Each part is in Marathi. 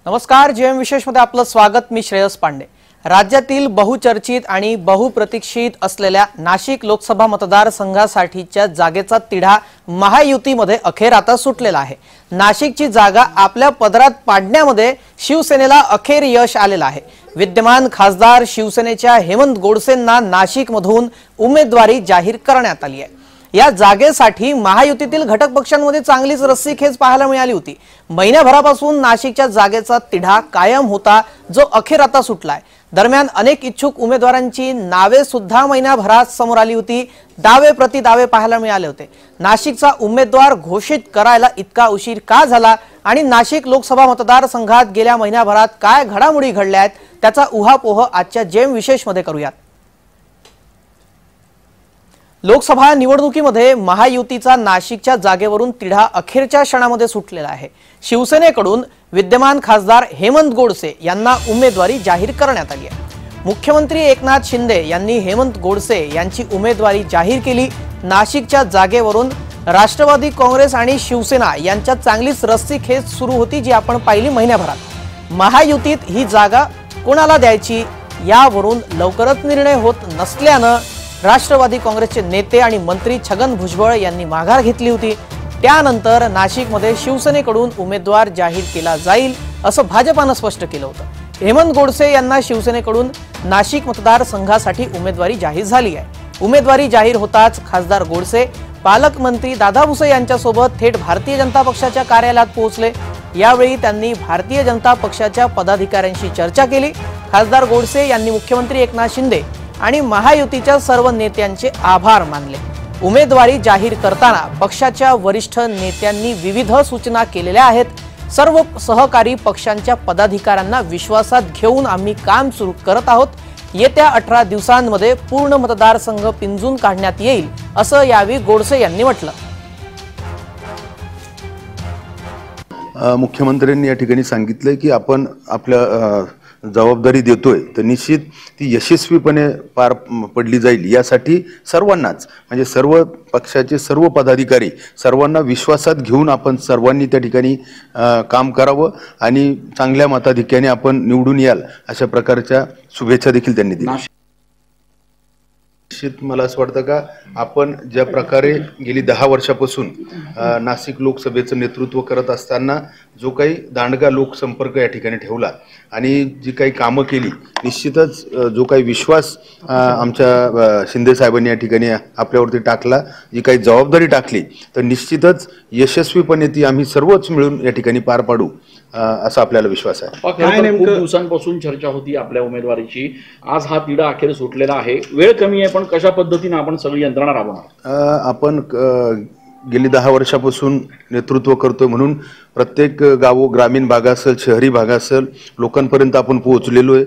नमस्कार, जेएम विशेष मध्ये आपलं स्वागत। मी श्रेयस पांडे। राज्यातील बहुचर्चित आणि बहुप्रतीक्षित असलेल्या नाशिक लोकसभा मतदारसंघासाठीच्या जागेचा तिढा महायुतीमध्ये अखेर आता सुटलेला आहे। नाशिकची जागा आपल्या पदरात पाडण्यामध्ये शिवसेनेला अखेर यश आलेलं आहे। विद्यमान खासदार शिवसेनेच्या हेमंत गोडसेंना नाशिकमधून उमेदवारी जाहीर करण्यात आली आहे। या जागेसाठी महायुतीतील घटक पक्षांमध्ये चांगलीच रस्सीखेच पाहायला मिळाली होती। महिन्याभरापासून नाशिकच्या जागेचा तिढा कायम होता, जो अखेर आता सुटलाय। दरम्यान अनेक इच्छुक उमेदवारांची नावे सुद्धा महिन्याभरात समोर आली होती। दावे प्रतिदावे पाहायला मिळाले होते। नाशिकचा उमेदवार घोषित करायला इतका उशीर का झाला आणि नाशिक लोकसभा मतदारसंघात गेल्या महिन्याभरात काय घडामोडी घडल्या आहेत, त्याचा उहापोह आजच्या जेएम विशेष मध्ये करूयात। लोकसभा निवडणुकीमध्ये महायुतीचा नाशिकच्या जागेवरून तिढा अखेरच्या क्षणामध्ये सुटलेला आहे। शिवसेनेकडून विद्यमान खासदार हेमंत गोडसे यांना उमेदवारी जाहीर करण्यात आली आहे। मुख्यमंत्री एकनाथ शिंदे यांनी हेमंत गोडसे यांची उमेदवारी जाहीर केली। नाशिकच्या जागेवरून राष्ट्रवादी काँग्रेस आणि शिवसेना यांच्यात चांगलीच रस्सीखेच सुरू होती, जी आपण पाहिली महिन्याभरात। महायुतीत ही जागा कोणाला द्यायची यावरून लवकरच निर्णय होत नसल्याने राष्ट्रवादी काँग्रेसचे नेते आणि मंत्री छगन भुजबळ यांनी माघार घेतली होती। त्यानंतर नाशिकमध्ये शिवसेनेकडून उमेदवार जाहीर केला जाईल असं भाजपाने स्पष्ट केलं होतं। हेमंत गोडसे यांना शिवसेनेकडून नाशिक मतदारसंघासाठी उमेदवारी जाहीर झाली आहे। उमेदवारी जाहीर होताच खासदार गोडसे पालकमंत्री दादा भुसे यांच्यासोबत थेट भारतीय जनता पक्षाच्या कार्यालयात पोहोचले। यावेळी त्यांनी भारतीय जनता पक्षाच्या पदाधिकाऱ्यांशी चर्चा केली। खासदार गोडसे यांनी मुख्यमंत्री एकनाथ शिंदे आणि महायुतीच्या सर्व नेत्यांचे आभार मानले। उमेदवारी जाहीर करताना पक्षाच्या वरिष्ठ नेत्यांनी विविध सूचना केलेल्या आहेत। सर्व सहकारी पक्षांच्या पदाधिकाऱ्यांना विश्वासात घेऊन आम्ही काम सुरू करत आहोत। येत्या 18 दिवसांमध्ये पूर्ण मतदारसंघ पिंजून काढण्यात येईल असं यावेळी गोडसे यांनी म्हटलं। मुख्यमंत्र्यांनी या ठिकाणी सांगितलं की आपण आपल्या जबाबदारी देतोय, तर निश्चित ती यशस्वीपणे पार पडली जाईल। यासाठी सर्वांनाच, म्हणजे सर्व पक्षाचे सर्व पदाधिकारी सर्वांना विश्वासात घेऊन आपण सर्वांनी त्या ठिकाणी काम करावं आणि चांगल्या मताधिक्याने आपण निवडून याल अशा प्रकारच्या शुभेच्छा देखील त्यांनी दिल्या। निश्चित मला असं वाटतं का आपण ज्या प्रकारे गेली 10 वर्षापासून नाशिक लोकसभेचं नेतृत्व करत असताना जो काही दांडगा लोकसंपर्क या ठिकाणी ठेवला आणि जी काही कामं केली, निश्चितच जो काही विश्वास आमच्या शिंदे साहेबांनी या ठिकाणी आपल्यावरती टाकला, जी काही जबाबदारी टाकली, तर निश्चितच यशस्वीपणे ती आम्ही सर्वच मिळून या ठिकाणी पार पाडू असा आपल्याला विश्वास आहे। काय नेमकं दिवसांपासून चर्चा होती आपल्या उमेदवारीची, आज हा तिढा अखेर सुटलेला आहे। वेळ कमी आहे, पण कशा पद्धतीने आपण सगळी यंत्रणा राबवणार? आपण गेली 10 वर्षापासून नेतृत्व करतोय म्हणून प्रत्येक ग्रामीण भाग असेल, शहरी भाग असेल, लोकांपर्यंत आपण पोहोचलेलो आहे।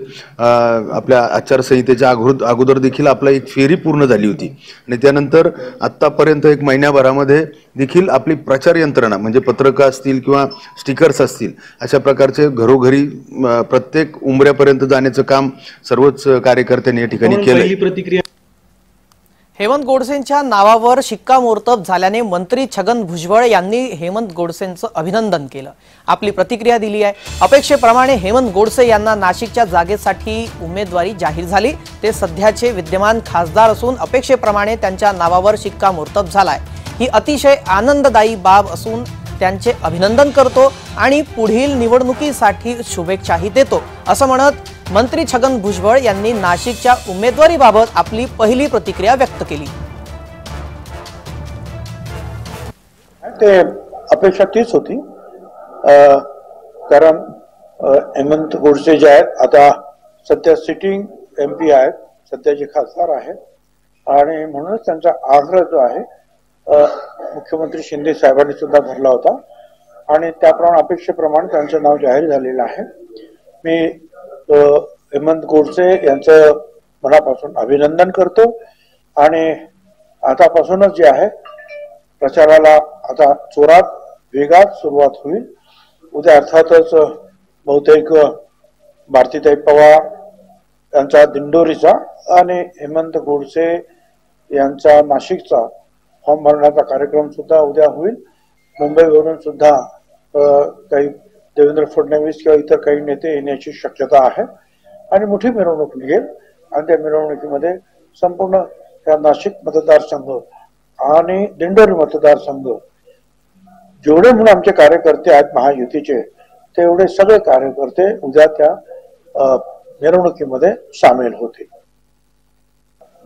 आपल्या आचारसंहितेच्या अगोदर देखील आपला एक फेरी पूर्ण झाली होती आणि त्यानंतर आत्तापर्यंत एक महिन्याभरामध्ये देखील आपली प्रचार यंत्रणा, म्हणजे पत्रकं असतील किंवा स्टिकर्स असतील, अशा प्रकारचे घरोघरी प्रत्येक उंबऱ्यापर्यंत जाण्याचं काम सर्वच कार्यकर्त्यांनी या ठिकाणी केलं। हेमंत गोडसेंच्या नावावर शिक्कामोर्तब झाल्याने मंत्री छगन भुजबळ यांनी हेमंत गोडसेंचं अभिनंदन केलं, आपली प्रतिक्रिया दिली आहे। अपेक्षेप्रमाणे हेमंत गोडसे यांना नाशिकच्या जागेसाठी उमेदवारी जाहीर झाली। ते सध्याचे विद्यमान खासदार असून अपेक्षेप्रमाणे त्यांच्या नावावर शिक्कामोर्तब झालाय। ही अतिशय आनंददायी बाब असून त्यांचे अभिनंदन करतो आणि पुढील निवडणुकीसाठी शुभेच्छाही देतो असं म्हणत मंत्री छगन भुजबळ यांनी नाशिकच्या उमेदवारीबाबत आपली पहिली प्रतिक्रिया व्यक्त केली। ते अपेक्षा तीच होती, कारण हेमंत गोडसे जे आहेत आता सध्या सिटिंग MP आहेत, सध्याचे खासदार आहेत आणि म्हणूनच त्यांचा आग्रह जो आहे मुख्यमंत्री शिंदे साहेबांनी सुद्धा धरला होता आणि त्याप्रमाणे अपेक्षेप्रमाणे त्यांचं नाव जाहीर झालेलं आहे। मी हेमंत गोडसे यांचं मनापासून अभिनंदन करतो आणि आतापासूनच जे आहे प्रचाराला आता जोरात वेगात सुरुवात होईल। उद्या अर्थातच बहुतेक भारतीताई पवार यांचा दिंडोरीचा आणि हेमंत गोडसे यांचा नाशिकचा फॉर्म भरण्याचा कार्यक्रम सुद्धा उद्या होईल। मुंबईवरून सुद्धा काही देवेंद्र फडणवीस किंवा इतर काही नेते येण्याची शक्यता आहे आणि मोठी मिरवणूक निघेल आणि त्या मिरवणुकीमध्ये संपूर्ण त्या नाशिक मतदारसंघ आणि दिंडोरी मतदारसंघ जेवढे म्हणून आमचे कार्यकर्ते आहेत महायुतीचे तेवढे सगळे कार्यकर्ते उद्या त्या मिरवणुकीमध्ये सामील होते.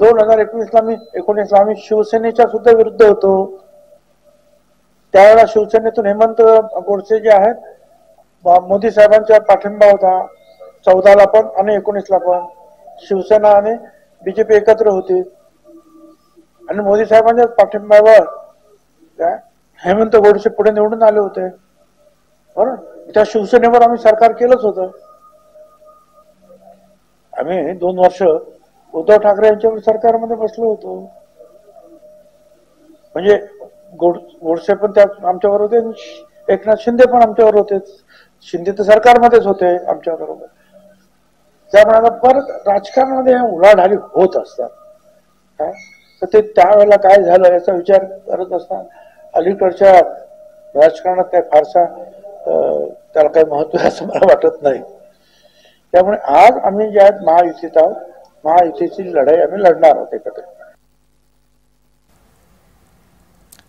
2019ला आम्ही शिवसेनेच्या सुद्धा विरुद्ध होतो. त्यावेळेला शिवसेनेतून हेमंत गोडसे जे आहेत मोदी साहेबांचा पाठिंबा होता. 14ला पण आणि 19ला पण शिवसेना आणि बीजेपी एकत्र होती आणि मोदी साहेबांच्या पाठिंब्यावर हेमंत गोडसे पुढे निवडून आले होते. बरोबर, त्या शिवसेनेवर आम्ही सरकार केलंच होतं. आम्ही 2 वर्ष उद्धव ठाकरे यांच्यावर सरकारमध्ये बसलो होतो. म्हणजे गोडसे पण त्या आमच्यावर होते, एकनाथ शिंदे पण आमच्यावर होते. शिंदे तर सरकारमध्येच होते आमच्या बरोबर. त्यामुळे परत राजकारणामध्ये उलाढाली होत असतात. तर ते त्यावेळेला काय झालं याचा विचार करत असताना अलीकडच्या राजकारणात काय फारसा त्याला काही महत्व असं मला वाटत नाही. त्यामुळे आज आम्ही ज्या महायुतीत आहोत, महायुतीची लढाई आम्ही लढणार आहोत एकत्र.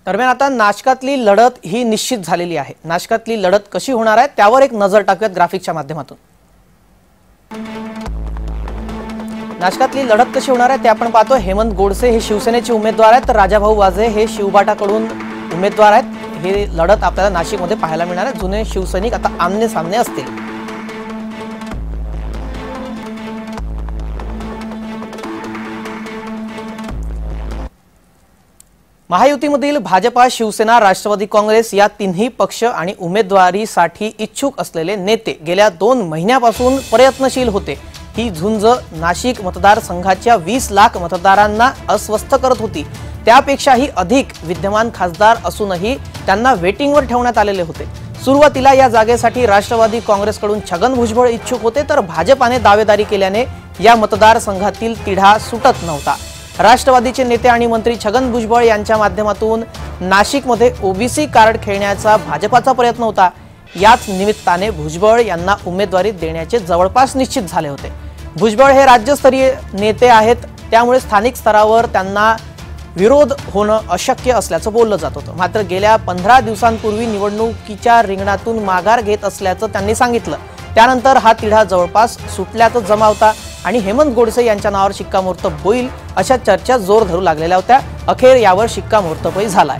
दरम्यान आता नाशकातली लढत ही निश्चित झालेली आहे. नाशकातली लढत कशी होणार आहे त्यावर एक नजर टाकूयात ग्राफिकच्या माध्यमातून. नाशकातली लढत कशी होणार आहे ते आपण पाहतो. हेमंत गोडसे हे शिवसेनेचे उमेदवार आहेत तर राजाभाऊ वाजे हे शिवबाटाकडून उमेदवार आहेत. हे लढत आपल्याला नाशिकमध्ये पाहायला मिळणार आहे. जुने शिवसैनिक आता आमने सामने असतील. महायुतीमधील भाजपा, शिवसेना, राष्ट्रवादी काँग्रेस या तिन्ही पक्ष आणि उमेदवारीसाठी इच्छुक असलेले नेते गेल्या 2 महिन्यापासून प्रयत्नशील होते. ही झुंज नाशिक मतदारसंघाच्या 20 लाख मतदारांना अस्वस्थ करत होती. त्यापेक्षाही अधिक विद्यमान खासदार असूनही त्यांना वेटिंगवर ठेवण्यात आलेले होते. सुरुवातीला या जागेसाठी राष्ट्रवादी काँग्रेसकडून छगन भुजबळ इच्छुक होते तर भाजपाने दावेदारी केल्याने या मतदारसंघातील तिढा सुटत नव्हता. राष्ट्रवादीचे नेते आणि मंत्री छगन भुजबळ यांच्या माध्यमातून नाशिकमध्ये ओबीसी कार्ड खेळण्याचा भाजपाचा प्रयत्न होता. याच निमित्ताने भुजबळ यांना उमेदवारी देण्याचे जवळपास निश्चित झाले होते. भुजबळ हे राज्यस्तरीय नेते आहेत त्यामुळे स्थानिक स्तरावर त्यांना विरोध होणं अशक्य असल्याचं बोललं जात होतं. मात्र गेल्या 15 दिवसांपूर्वी निवडणुकीच्या रिंगणातून माघार घेत असल्याचं त्यांनी सांगितलं. त्यानंतर हा तिढा जवळपास सुटल्याचं जमावता आणि हेमंत गोडसे यांच्या नावावर शिक्कामोर्तब होईल अशा चर्चा जोर धरू लागलेल्या होत्या. अखेर यावर शिक्कामोर्तबही झालाय.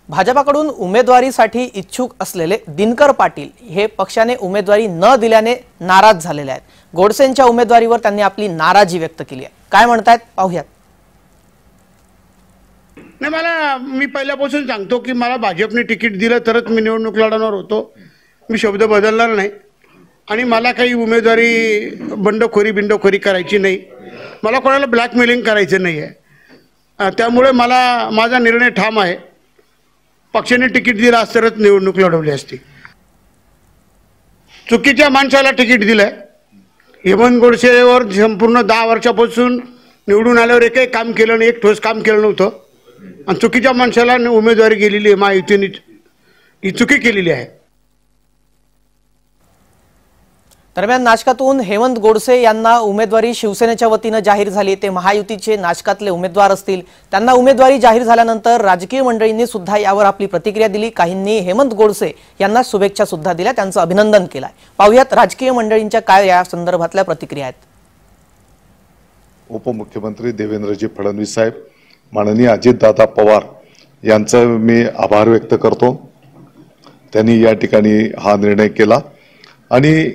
भाजपाकडून उमेदवारीसाठी इच्छुक असलेले दिनकर पाटील हे पक्षाने उमेदवारी न दिल्याने नाराज झालेले आहेत. गोडसेंच्या उमेदवारीवर त्यांनी आपली नाराजी व्यक्त केली आहे. काय म्हणतायत पाहूयात. नाही, मी पहिल्यापासून सांगतो की मला भाजपने तिकीट दिलं तरच मी निवडणूक लढवणार होतो. मी शब्द बदलणार नाही आणि मला काही उमेदवारी बिंडखोरी करायची नाही. मला कोणाला ब्लॅकमेलिंग करायचं नाही आहे. त्यामुळे माझा निर्णय ठाम आहे. पक्षाने तिकीट दिलं असतं तरच निवडणूक लढवली असती. चुकीच्या माणसाला तिकीट दिलंय. हेमंत गोडसेवर संपूर्ण 10 वर्षापासून निवडून आल्यावर एकही काम केलं नाही, एक ठोस काम केलं नव्हतं आणि चुकीच्या माणसाला उमेदवारी गेलेली आहे. महायुतीने ही चुकी केलेली आहे. दरम्यान नाशकातून हेमंत गोडसे यांना उमेदवारी शिवसेनेच्या वतीनं जाहीर झाली. ते महायुतीचे नाशकातले उमेदवार असतील. त्यांना उमेदवारी जाहीर झाल्यानंतर राजकीय मंडळींनी सुद्धा यावर आपली प्रतिक्रिया दिली. काहींनी हेमंत गोडसे यांना शुभेच्छा सुद्धा दिल्या, त्यांचं अभिनंदन केलं. पाहूयात राजकीय मंडळींच्या काय या संदर्भातल्या प्रतिक्रिया आहेत. उपमुख्यमंत्री देवेंद्रजी फडणवीस साहेब, माननीय अजितदादा पवार यांचं मी आभार व्यक्त करतो. त्यांनी या ठिकाणी हा निर्णय केला आणि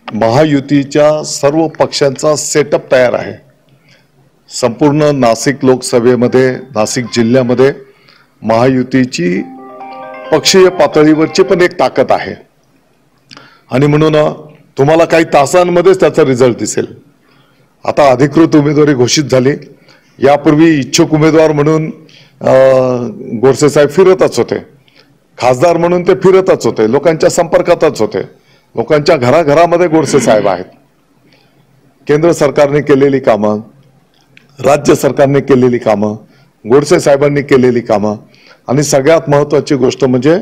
महायुतीच्या सर्व पक्षांचा सेटअप तयार आहे. संपूर्ण नाशिक लोकसभेमध्ये, नाशिक जिल्ह्यामध्ये महायुतीची पक्षीय पातळीवरची पण एक ताकद आहे आणि म्हणून तुम्हाला काही तासांमध्येच त्याचा रिझल्ट दिसेल. आता अधिकृत उमेदवारी घोषित झाली. यापूर्वी इच्छुक उमेदवार म्हणून गोडसे साहेब फिरतच होते, खासदार म्हणून ते फिरतच होते, लोकांच्या संपर्कातच होते. लोकांच्या घराघरामध्ये गोडसे साहेब आहेत. केंद्र सरकारने केलेली कामं, राज्य सरकारने केलेली कामं, गोडसे साहेबांनी केलेली कामं आणि सगळ्यात महत्त्वाची गोष्ट म्हणजे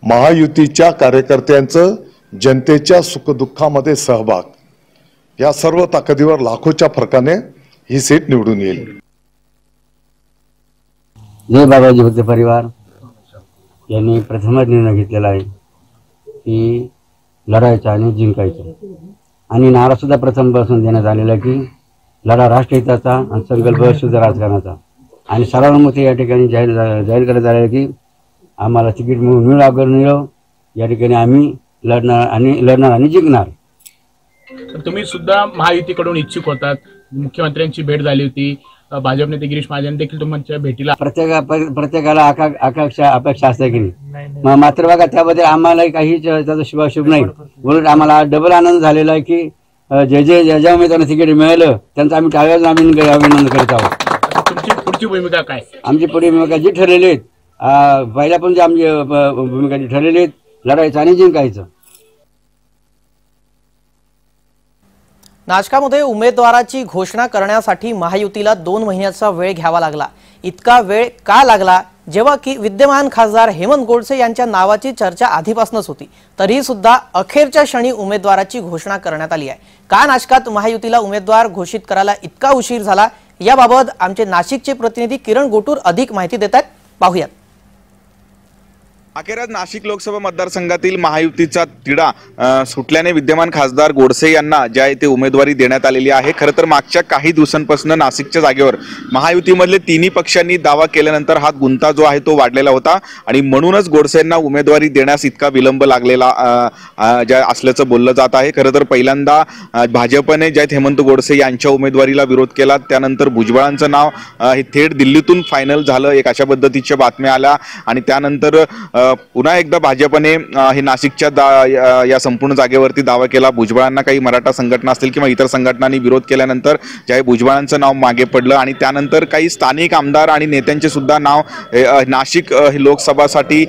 महायुतीच्या कार्यकर्त्यांचं जनतेच्या सुखदुःखामध्ये सहभाग, या सर्व ताकदीवर लाखोच्या फरकाने ही सीट निवडून येईल. जय बाबाजी भक्त परिवार यांनी प्रथमच निर्णय घेतलेला आहे की लढायचं आणि जिंकायचं, आणि नारा सुद्धा प्रथमपासून देण्यात आलेला आहे की लढा राष्ट्रहिताचा आणि संकल्प शुद्ध राजकारणाचा. आणि सर्वानुमते या ठिकाणी जाहीर करण्यात आले की आम्हाला तिकीट मिळो, या ठिकाणी आम्ही लढणार आणि जिंकणार. तुम्ही सुद्धा महायुतीकडून इच्छुक होतात, मुख्यमंत्र्यांची भेट झाली होती, भाजप नेते गिरीश महाजन देखील तुमच्या भेटीला. प्रत्येकाला अपेक्षा असते की नाही, मात्र बघा त्याबद्दल आम्हाला काही त्याचा शुभाशुभ नाही. उलट आम्हाला डबल आनंद झालेला आहे की ज्या उमेदवारांना तिकीट मिळालं त्यांचं आम्ही टाळ्याच अभिनंदन करत आहोत. तुमची पुढची भूमिका काय? आमची पुढील भूमिका जी ठरलेली आहेत, पहिल्यापासून जी आमची भूमिका जी ठरलेली आहेत, लढायचं आणि जिंकायचं. नाशकामध्ये उमेदवाराची घोषणा करण्यासाठी महायुतीला 2 महिन्याचा वेळ घ्यावा लागला. इतका वेळ का लागला? जेव्हा की विद्यमान खासदार हेमंत गोडसे यांच्या नावाची चर्चा आधीपासूनच होती, तरी सुद्धा अखेरच्या क्षणी उमेदवाराची घोषणा करण्यात आली आहे. का नाशकात महायुतीला उमेदवार घोषित करायला इतका उशीर झाला, याबाबत आमचे नाशिकचे प्रतिनिधी किरण गोटूर अधिक माहिती देतात. पाहूयात. अखेर आज नाशिक लोकसभा मतदारसंघातील महायुतीचा तिढा सुटल्याने विद्यमान खासदार गोडसे यांना ज्या ते उमेदवारी देण्यात आलेली आहे. खरं तर मागच्या काही दिवसांपासून नाशिकच्या जागेवर महायुतीमधले तिन्ही पक्षांनी दावा केल्यानंतर हा गुंता जो आहे तो वाढलेला होता आणि म्हणूनच गोडसे यांना उमेदवारी देण्यास इतका विलंब लागलेला ज्या असल्याचं बोललं जात आहे. खरं तर पहिल्यांदा भाजपने ज्या हेमंत गोडसे यांच्या उमेदवारीला विरोध केला, त्यानंतर भुजबळांचं नाव हे थेट दिल्लीतून फायनल झालं, एक अशा पद्धतीच्या बातम्या आल्या आणि त्यानंतर पुन्हा एकदा भाजपने हे नाशिकच्या या संपूर्ण जागेवरती दावा केला. भुजबळांना काही मराठा संघटना असतील किंवा इतर संघटनांनी विरोध केल्यानंतर ज्या भुजबळांचं नाव मागे पडलं आणि त्यानंतर काही स्थानिक आमदार आणि नेत्यांचे सुद्धा नाव नाशिक लोकसभासाठी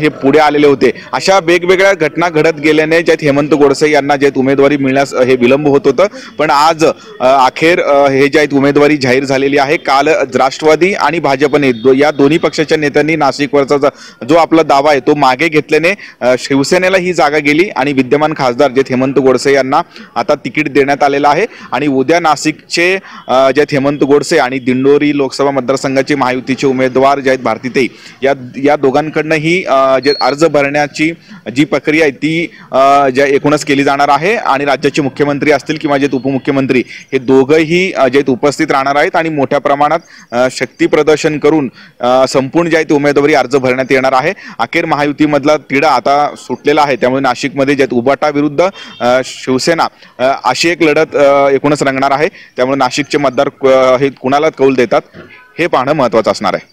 हे पुढे आलेले होते. अशा वेगवेगळ्या घटना घडत गेल्याने ज्यात हेमंत गोडसे यांना ज्यात उमेदवारी मिळण्यास हे विलंब होत होतं. पण आज अखेर हे ज्यात उमेदवारी जाहीर झालेली आहे. काल राष्ट्रवादी आणि भाजपने या दोन्ही पक्षाच्या नेत्यांनी नाशिकवरचा जो आपला दावा आहे तो मागे घेतल्याने शिवसेनेला ही जागा गेली आणि विद्यमान खासदार जे हेमंत गोडसे यांना आता तिकीट देण्यात आलेलं आहे. आणि उद्या नाशिकचे जे हेमंत गोडसे आणि दिंडोरी लोकसभा मतदारसंघाचे महायुतीचे उमेदवार जे आहेत भारतीताई या दोघांकडनं ही जे अर्ज भरण्याची जी प्रक्रिया आहे ती ज्या एकूणच केली जाणार आहे आणि राज्याचे मुख्यमंत्री असतील किंवा जे उपमुख्यमंत्री हे दोघंही जे उपस्थित राहणार आहेत आणि मोठ्या प्रमाणात शक्ती प्रदर्शन करून संपूर्ण जे उमेदवारी अर्ज भरण्यात येणार आहे. अखेर महायुतीमधला तिढा आता सुटलेला आहे, त्यामुळे नाशिकमध्ये ज्यात उबाटा विरुद्ध शिवसेना अशी एक लढत एकूणच रंगणार आहे. त्यामुळे नाशिकचे मतदार हे कुणाला कौल देतात हे पाहणं महत्त्वाचं असणार आहे.